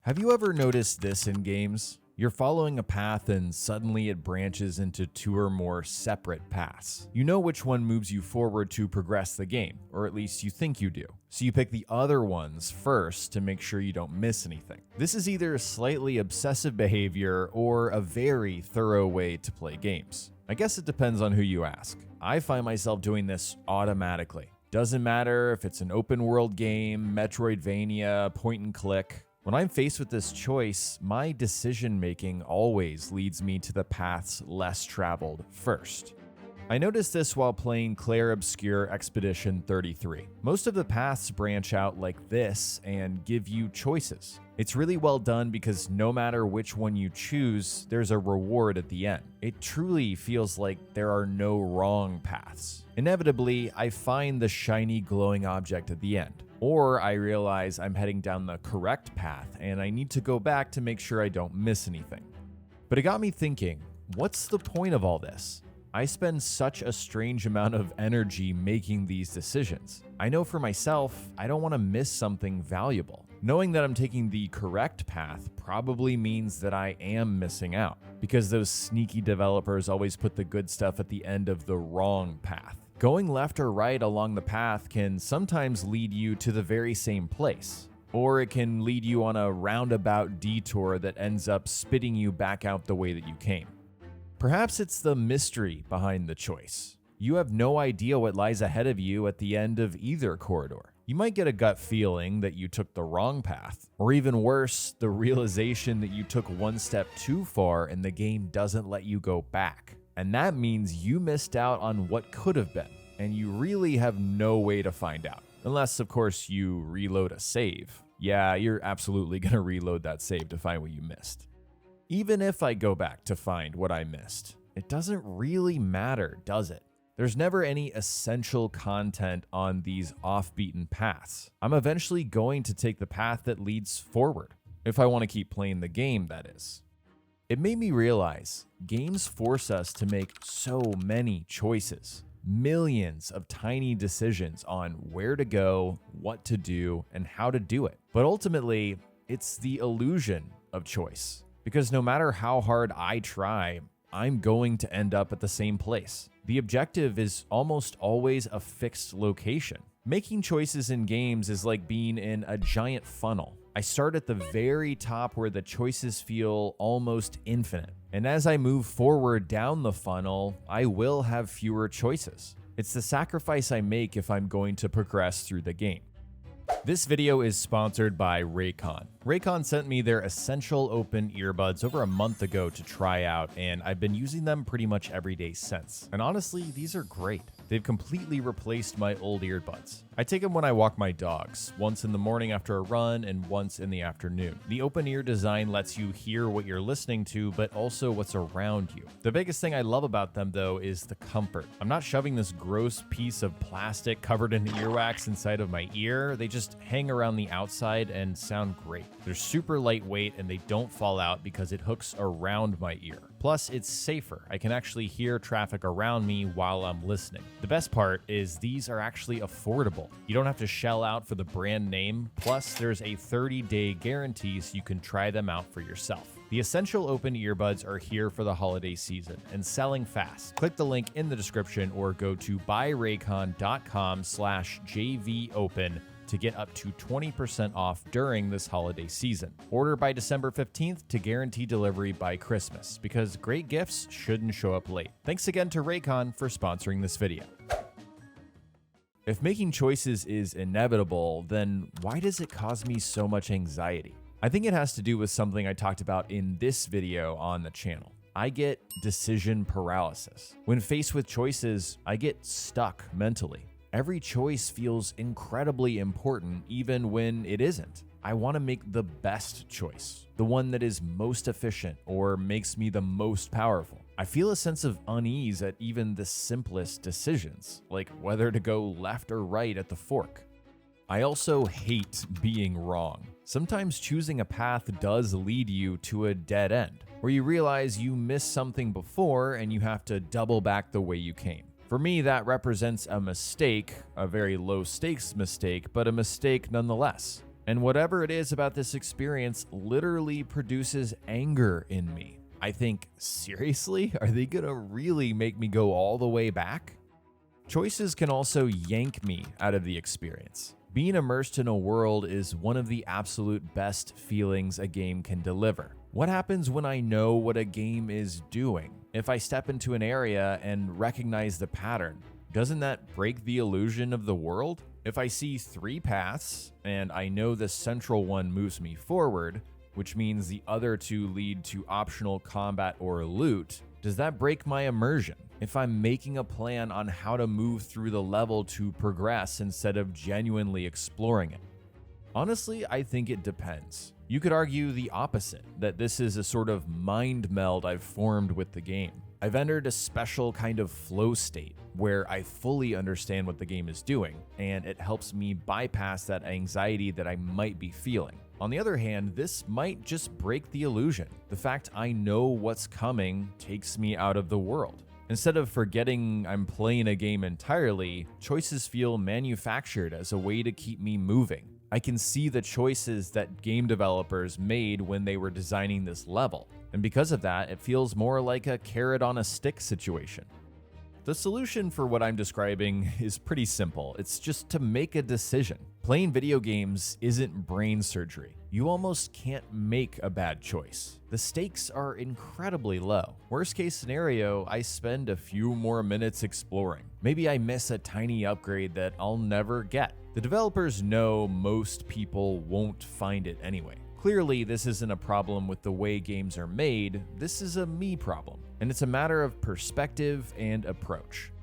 Have you ever noticed this in games? You're following a path and suddenly it branches into two or more separate paths. You know which one moves you forward to progress the game, or at least you think you do. So you pick the other ones first to make sure you don't miss anything. This is either slightly obsessive behavior or a very thorough way to play games. I guess it depends on who you ask. I find myself doing this automatically. Doesn't matter if it's an open world game, Metroidvania, point and click. When I'm faced with this choice, my decision making always leads me to the paths less traveled first. I noticed this while playing Clair Obscur Expedition 33. Most of the paths branch out like this and give you choices. It's really well done because no matter which one you choose, there's a reward at the end. It truly feels like there are no wrong paths. Inevitably, I find the shiny glowing object at the end. Or I realize I'm heading down the correct path and I need to go back to make sure I don't miss anything. But it got me thinking, what's the point of all this? I spend such a strange amount of energy making these decisions. I know for myself, I don't want to miss something valuable. Knowing that I'm taking the correct path probably means that I am missing out, because those sneaky developers always put the good stuff at the end of the wrong path. Going left or right along the path can sometimes lead you to the very same place, or it can lead you on a roundabout detour that ends up spitting you back out the way that you came. Perhaps it's the mystery behind the choice. You have no idea what lies ahead of you at the end of either corridor. You might get a gut feeling that you took the wrong path, or even worse, the realization that you took one step too far and the game doesn't let you go back. And that means you missed out on what could have been, and you really have no way to find out. Unless, of course, you reload a save. Yeah, you're absolutely going to reload that save to find what you missed. Even if I go back to find what I missed, it doesn't really matter, does it? There's never any essential content on these off-beaten paths. I'm eventually going to take the path that leads forward, if I want to keep playing the game, that is. It made me realize games force us to make so many choices, millions of tiny decisions on where to go, what to do, and how to do it. But ultimately, it's the illusion of choice. Because no matter how hard I try, I'm going to end up at the same place. The objective is almost always a fixed location. Making choices in games is like being in a giant funnel. I start at the very top where the choices feel almost infinite. And as I move forward down the funnel, I will have fewer choices. It's the sacrifice I make if I'm going to progress through the game. This video is sponsored by Raycon. Raycon sent me their essential open earbuds over a month ago to try out, and I've been using them pretty much every day since. And honestly, these are great. They've completely replaced my old earbuds. I take them when I walk my dogs, once in the morning after a run and once in the afternoon. The open ear design lets you hear what you're listening to, but also what's around you. The biggest thing I love about them, though, is the comfort. I'm not shoving this gross piece of plastic covered in earwax inside of my ear. They just hang around the outside and sound great. They're super lightweight and they don't fall out because it hooks around my ear. Plus, it's safer. I can actually hear traffic around me while I'm listening. The best part is these are actually affordable. You don't have to shell out for the brand name. Plus, there's a 30-day guarantee so you can try them out for yourself. The Essential Open Earbuds are here for the holiday season and selling fast. Click the link in the description or go to buyraycon.com/jveeopen to get up to 20% off during this holiday season. Order by December 15th to guarantee delivery by Christmas, because great gifts shouldn't show up late. Thanks again to Raycon for sponsoring this video. If making choices is inevitable, then why does it cause me so much anxiety? I think it has to do with something I talked about in this video on the channel. I get decision paralysis. When faced with choices, I get stuck mentally. Every choice feels incredibly important even when it isn't. I want to make the best choice, the one that is most efficient or makes me the most powerful. I feel a sense of unease at even the simplest decisions, like whether to go left or right at the fork. I also hate being wrong. Sometimes choosing a path does lead you to a dead end, where you realize you missed something before and you have to double back the way you came. For me, that represents a mistake, a very low stakes mistake, but a mistake nonetheless. And whatever it is about this experience literally produces anger in me. I think, seriously? Are they gonna really make me go all the way back? Choices can also yank me out of the experience. Being immersed in a world is one of the absolute best feelings a game can deliver. What happens when I know what a game is doing? If I step into an area and recognize the pattern, doesn't that break the illusion of the world? If I see 3 paths and I know the central one moves me forward, which means the other 2 lead to optional combat or loot, does that break my immersion? If I'm making a plan on how to move through the level to progress instead of genuinely exploring it? Honestly, I think it depends. You could argue the opposite, that this is a sort of mind meld I've formed with the game. I've entered a special kind of flow state where I fully understand what the game is doing, and it helps me bypass that anxiety that I might be feeling. On the other hand, this might just break the illusion. The fact I know what's coming takes me out of the world. Instead of forgetting I'm playing a game entirely, choices feel manufactured as a way to keep me moving. I can see the choices that game developers made when they were designing this level, and because of that, it feels more like a carrot on a stick situation. The solution for what I'm describing is pretty simple. It's just to make a decision. Playing video games isn't brain surgery. You almost can't make a bad choice. The stakes are incredibly low. Worst case scenario, I spend a few more minutes exploring. Maybe I miss a tiny upgrade that I'll never get. The developers know most people won't find it anyway. Clearly, this isn't a problem with the way games are made, this is a me problem, and it's a matter of perspective and approach.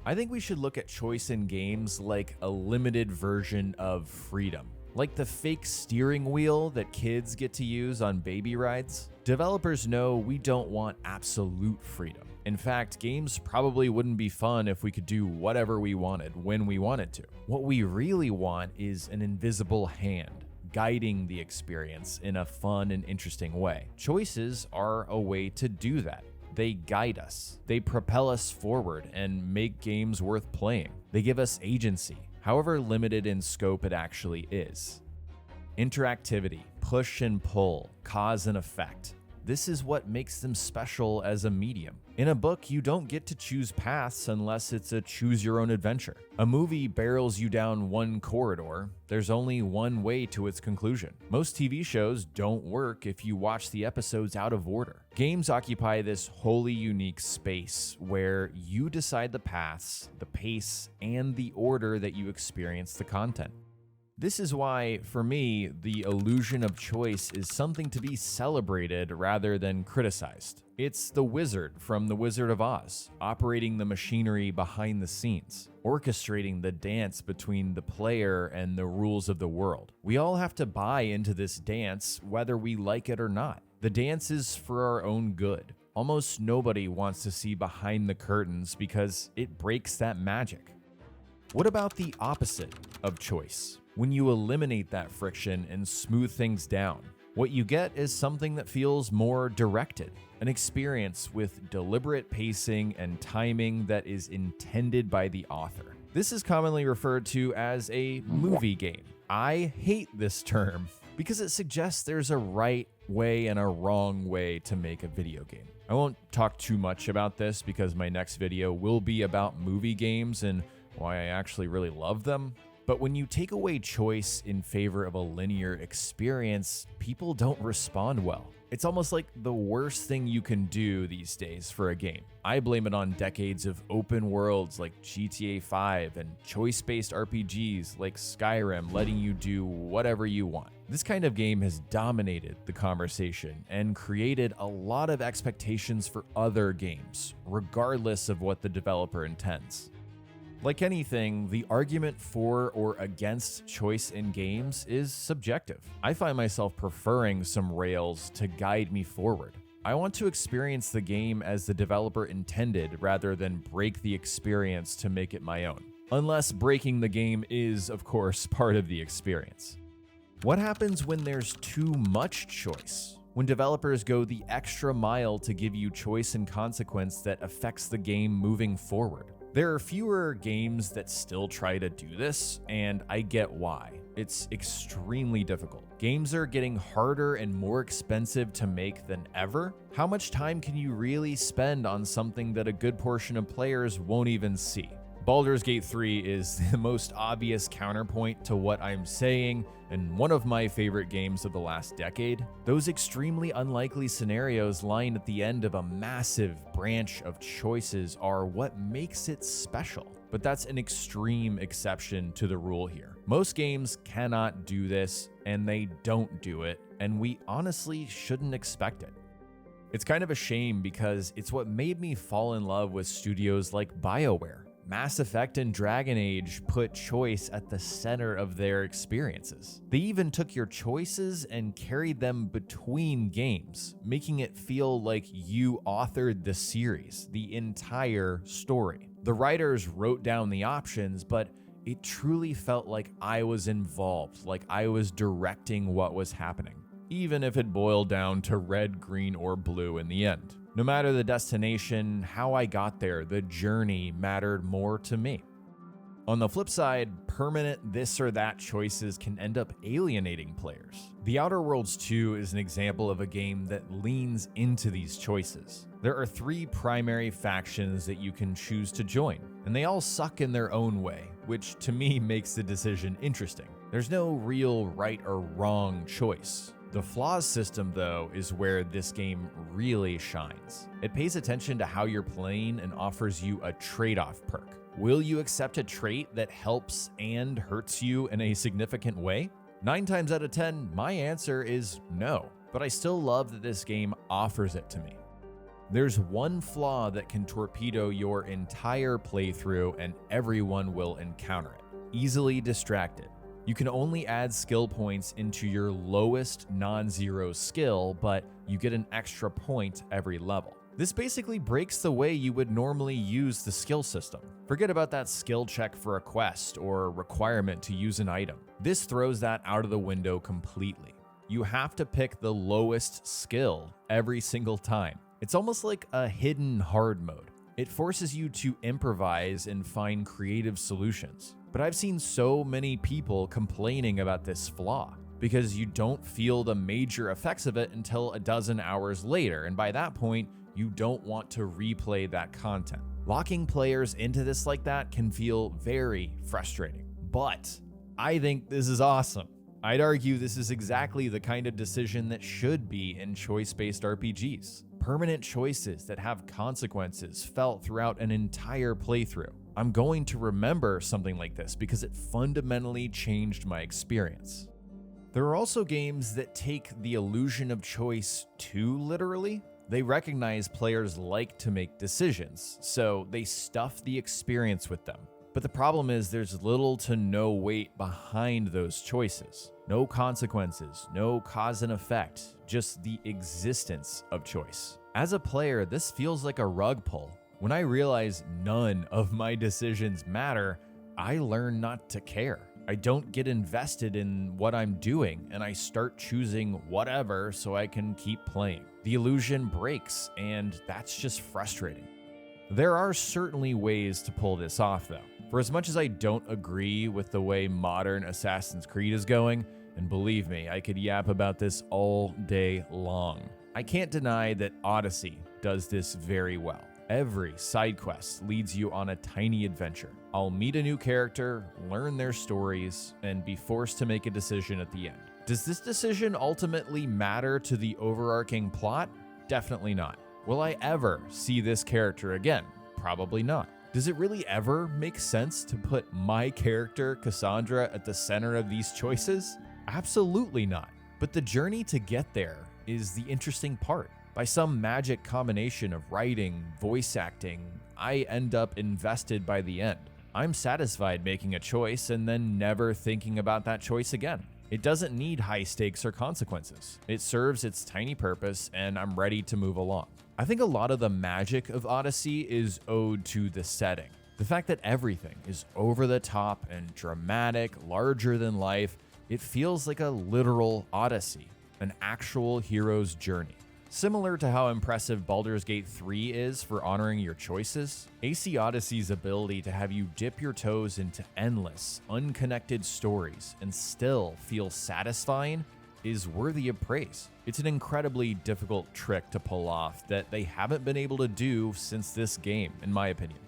I think we should look at choice in games like a limited version of freedom. Like the fake steering wheel that kids get to use on baby rides. Developers know we don't want absolute freedom. In fact, games probably wouldn't be fun if we could do whatever we wanted when we wanted to. What we really want is an invisible hand guiding the experience in a fun and interesting way. Choices are a way to do that. They guide us. They propel us forward and make games worth playing. They give us agency, however limited in scope it actually is. Interactivity, push and pull, cause and effect. This is what makes them special as a medium. In a book, you don't get to choose paths unless it's a choose-your-own-adventure. A movie barrels you down one corridor. There's only one way to its conclusion. Most TV shows don't work if you watch the episodes out of order. Games occupy this wholly unique space where you decide the paths, the pace, and the order that you experience the content. This is why, for me, the illusion of choice is something to be celebrated rather than criticized. It's the wizard from The Wizard of Oz, operating the machinery behind the scenes, orchestrating the dance between the player and the rules of the world. We all have to buy into this dance whether we like it or not. The dance is for our own good. Almost nobody wants to see behind the curtains because it breaks that magic. What about the opposite of choice? When you eliminate that friction and smooth things down, what you get is something that feels more directed, an experience with deliberate pacing and timing that is intended by the author. This is commonly referred to as a movie game. I hate this term because it suggests there's a right way and a wrong way to make a video game. I won't talk too much about this because my next video will be about movie games and why I actually really love them. But when you take away choice in favor of a linear experience, people don't respond well. It's almost like the worst thing you can do these days for a game. I blame it on decades of open worlds like GTA 5 and choice-based RPGs like Skyrim letting you do whatever you want. This kind of game has dominated the conversation and created a lot of expectations for other games, regardless of what the developer intends. Like anything, the argument for or against choice in games is subjective. I find myself preferring some rails to guide me forward. I want to experience the game as the developer intended rather than break the experience to make it my own. Unless breaking the game is, of course, part of the experience. What happens when there's too much choice? When developers go the extra mile to give you choice and consequence that affects the game moving forward? There are fewer games that still try to do this, and I get why. It's extremely difficult. Games are getting harder and more expensive to make than ever. How much time can you really spend on something that a good portion of players won't even see? Baldur's Gate 3 is the most obvious counterpoint to what I'm saying, and one of my favorite games of the last decade. Those extremely unlikely scenarios lying at the end of a massive branch of choices are what makes it special. But that's an extreme exception to the rule here. Most games cannot do this, and they don't do it, and we honestly shouldn't expect it. It's kind of a shame because it's what made me fall in love with studios like BioWare. Mass Effect and Dragon Age put choice at the center of their experiences. They even took your choices and carried them between games, making it feel like you authored the series, the entire story. The writers wrote down the options, but it truly felt like I was involved, like I was directing what was happening, even if it boiled down to red, green, or blue in the end. No matter the destination, how I got there, the journey mattered more to me. On the flip side, permanent this or that choices can end up alienating players. The Outer Worlds 2 is an example of a game that leans into these choices. There are 3 primary factions that you can choose to join, and they all suck in their own way, which to me makes the decision interesting. There's no real right or wrong choice. The flaws system, though, is where this game really shines. It pays attention to how you're playing and offers you a trade-off perk. Will you accept a trait that helps and hurts you in a significant way? 9 times out of 10, my answer is no, but I still love that this game offers it to me. There's one flaw that can torpedo your entire playthrough and everyone will encounter it: easily distracted. You can only add skill points into your lowest non-zero skill, but you get an extra point every level. This basically breaks the way you would normally use the skill system. Forget about that skill check for a quest or requirement to use an item. This throws that out of the window completely. You have to pick the lowest skill every single time. It's almost like a hidden hard mode. It forces you to improvise and find creative solutions. But I've seen so many people complaining about this flaw because you don't feel the major effects of it until a dozen hours later, and by that point, you don't want to replay that content. Locking players into this like that can feel very frustrating, but I think this is awesome. I'd argue this is exactly the kind of decision that should be in choice-based RPGs. Permanent choices that have consequences felt throughout an entire playthrough. I'm going to remember something like this because it fundamentally changed my experience. There are also games that take the illusion of choice too literally. They recognize players like to make decisions, so they stuff the experience with them. But the problem is there's little to no weight behind those choices. No consequences, no cause and effect, just the existence of choice. As a player, this feels like a rug pull. When I realize none of my decisions matter, I learn not to care. I don't get invested in what I'm doing, and I start choosing whatever so I can keep playing. The illusion breaks, and that's just frustrating. There are certainly ways to pull this off, though. For as much as I don't agree with the way modern Assassin's Creed is going, and believe me, I could yap about this all day long, I can't deny that Odyssey does this very well. Every side quest leads you on a tiny adventure. I'll meet a new character, learn their stories, and be forced to make a decision at the end. Does this decision ultimately matter to the overarching plot? Definitely not. Will I ever see this character again? Probably not. Does it really ever make sense to put my character, Cassandra, at the center of these choices? Absolutely not. But the journey to get there is the interesting part. By some magic combination of writing, voice acting, I end up invested by the end. I'm satisfied making a choice and then never thinking about that choice again. It doesn't need high stakes or consequences. It serves its tiny purpose and I'm ready to move along. I think a lot of the magic of Odyssey is owed to the setting. The fact that everything is over the top and dramatic, larger than life, it feels like a literal Odyssey, an actual hero's journey. Similar to how impressive Baldur's Gate 3 is for honoring your choices, AC Odyssey's ability to have you dip your toes into endless, unconnected stories and still feel satisfying is worthy of praise. It's an incredibly difficult trick to pull off that they haven't been able to do since this game, in my opinion.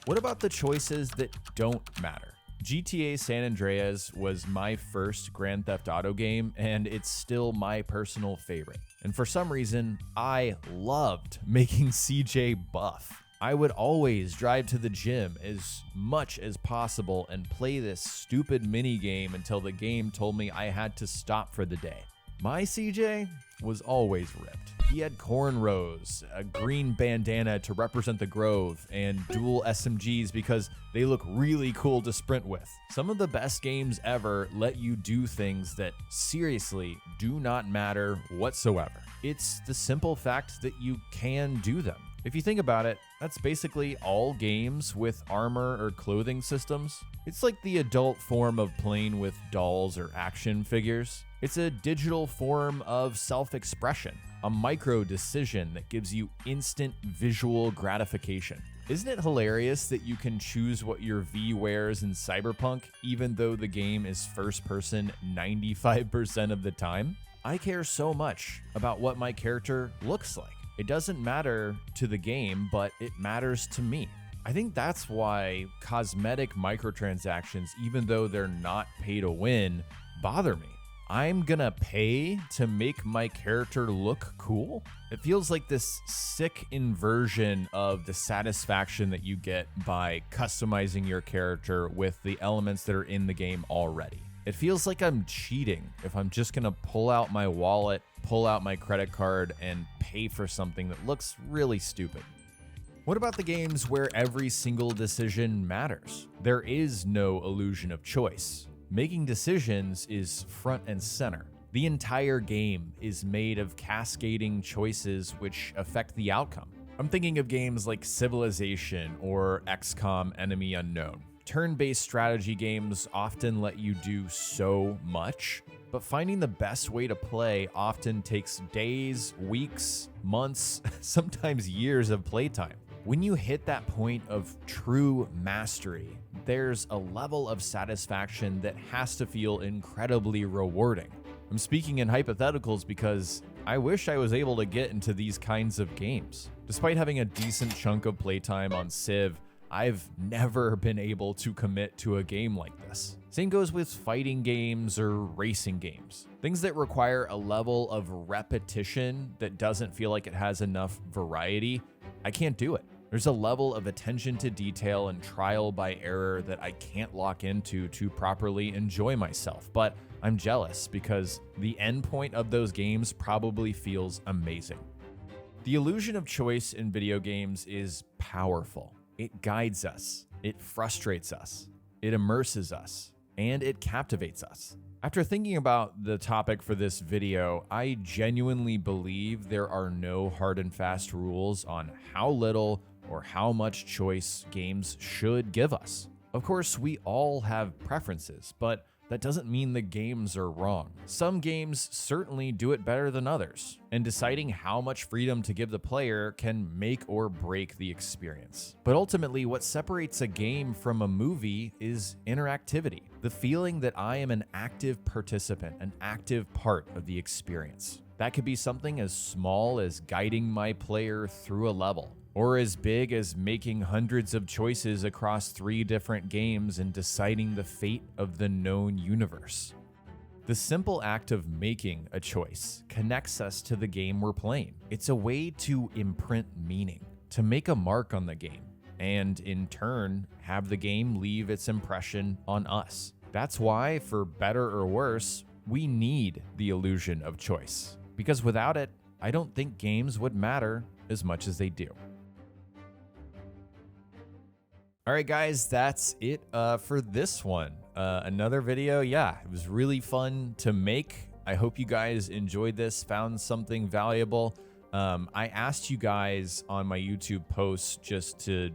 What about the choices that don't matter? GTA San Andreas was my first Grand Theft Auto game, and it's still my personal favorite. And for some reason, I loved making CJ buff. I would always drive to the gym as much as possible and play this stupid mini game until the game told me I had to stop for the day. My CJ was always ripped. He had cornrows, a green bandana to represent the Grove, and dual SMGs because they look really cool to sprint with. Some of the best games ever let you do things that seriously do not matter whatsoever. It's the simple fact that you can do them. If you think about it, that's basically all games with armor or clothing systems. It's like the adult form of playing with dolls or action figures. It's a digital form of self-expression, a micro decision that gives you instant visual gratification. Isn't it hilarious that you can choose what your V wears in Cyberpunk, even though the game is first person 95% of the time? I care so much about what my character looks like. It doesn't matter to the game, but it matters to me. I think that's why cosmetic microtransactions, even though they're not pay to win, bother me. I'm gonna pay to make my character look cool? It feels like this sick inversion of the satisfaction that you get by customizing your character with the elements that are in the game already. It feels like I'm cheating if I'm just gonna pull out my wallet, pull out my credit card, and pay for something that looks really stupid. What about the games where every single decision matters? There is no illusion of choice. Making decisions is front and center. The entire game is made of cascading choices which affect the outcome. I'm thinking of games like Civilization or XCOM Enemy Unknown. Turn-based strategy games often let you do so much, but finding the best way to play often takes days, weeks, months, sometimes years of playtime. When you hit that point of true mastery, there's a level of satisfaction that has to feel incredibly rewarding. I'm speaking in hypotheticals because I wish I was able to get into these kinds of games. Despite having a decent chunk of playtime on Civ, I've never been able to commit to a game like this. Same goes with fighting games or racing games. Things that require a level of repetition that doesn't feel like it has enough variety, I can't do it. There's a level of attention to detail and trial by error that I can't lock into to properly enjoy myself, but I'm jealous because the end point of those games probably feels amazing. The illusion of choice in video games is powerful. It guides us, it frustrates us, it immerses us, and it captivates us. After thinking about the topic for this video, I genuinely believe there are no hard and fast rules on how little or how much choice games should give us. Of course, we all have preferences, but that doesn't mean the games are wrong. Some games certainly do it better than others, and deciding how much freedom to give the player can make or break the experience. But ultimately, what separates a game from a movie is interactivity, the feeling that I am an active participant, an active part of the experience. That could be something as small as guiding my player through a level, or as big as making hundreds of choices across 3 different games and deciding the fate of the known universe. The simple act of making a choice connects us to the game we're playing. It's a way to imprint meaning, to make a mark on the game, and in turn, have the game leave its impression on us. That's why, for better or worse, we need the illusion of choice. Because without it, I don't think games would matter as much as they do. All right, guys, that's it for this one. Another video. Yeah, it was really fun to make. I hope you guys enjoyed this, found something valuable. I asked you guys on my YouTube posts just to,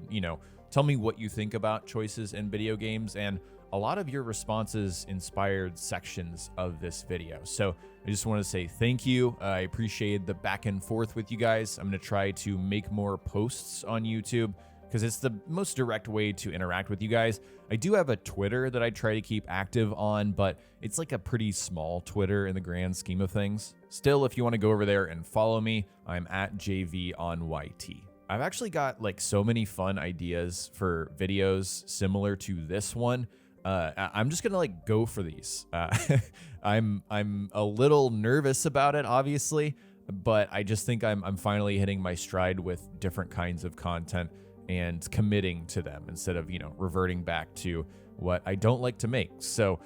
tell me what you think about choices in video games. And a lot of your responses inspired sections of this video. So I just want to say thank you. I appreciate the back and forth with you guys. I'm going to try to make more posts on YouTube because it's the most direct way to interact with you guys. I do have a Twitter that I try to keep active on, but it's like a pretty small Twitter in the grand scheme of things. Still, if you want to go over there and follow me, I'm at jayvee on YT. I've actually got like so many fun ideas for videos similar to this one. I'm just gonna like go for these. I'm a little nervous about it, obviously, but I just think I'm finally hitting my stride with different kinds of content and committing to them instead of, reverting back to what I don't like to make. So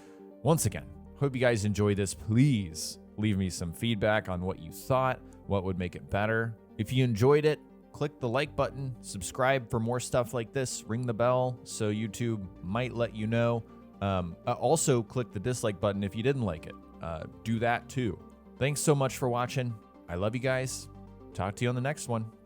once again, hope you guys enjoy this. Please leave me some feedback on what you thought, what would make it better. If you enjoyed it, click the like button, subscribe for more stuff like this, ring the bell so YouTube might let you know. Also click the dislike button if you didn't like it. Do that too. Thanks so much for watching. I love you guys. Talk to you on the next one.